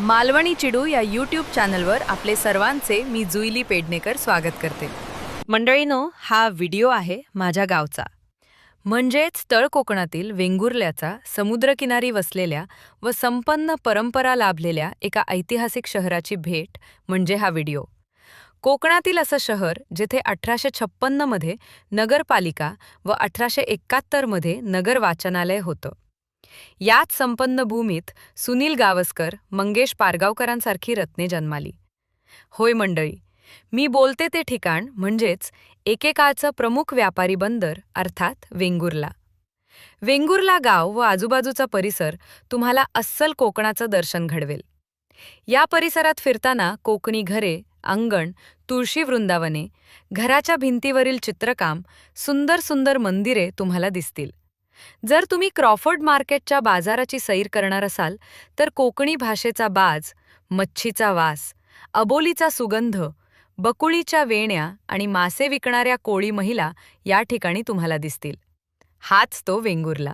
मालवणी चिडू या यूट्यूब चॅनलवर आपले सर्वांचे मी जुईली पेडणेकर स्वागत करते. मंडळीनो, हा व्हिडिओ आहे माझ्या गावचा, म्हणजेच तळ कोकणातील वेंगुर्ल्याचा समुद्रकिनारी वसलेल्या व संपन्न परंपरा लाभलेल्या एका ऐतिहासिक शहराची भेट म्हणजे हा व्हिडिओ. कोकणातील असं शहर जिथे 1856 मध्ये नगरपालिका व 1871 मध्ये नगर वाचनालय होतं. याच संपन्न भूमीत सुनील गावस्कर, मंगेश पारगावकरांसारखी रत्ने जन्माली. होय मंडळी, मी बोलते ते ठिकाण म्हणजेच एकेकाळचं प्रमुख व्यापारी बंदर अर्थात वेंगुर्ला. वेंगुर्ला गाव व आजूबाजूचा परिसर तुम्हाला अस्सल कोकणाचं दर्शन घडवेल. या परिसरात फिरताना कोकणी घरे, अंगण, तुळशी वृंदावने, घराच्या भिंतीवरील चित्रकाम, सुंदर सुंदर मंदिरे तुम्हाला दिसतील. जर तुम्ही क्रॉफर्ड मार्केटच्या बाजाराची सैर करणार असाल तर कोकणी भाषेचा बाज, मच्छीचा वास, अबोलीचा सुगंध, बकुळीच्या वेण्या आणि मासे विकणाऱ्या कोळी महिला या ठिकाणी तुम्हाला दिसतील. हाच तो वेंगुर्ला.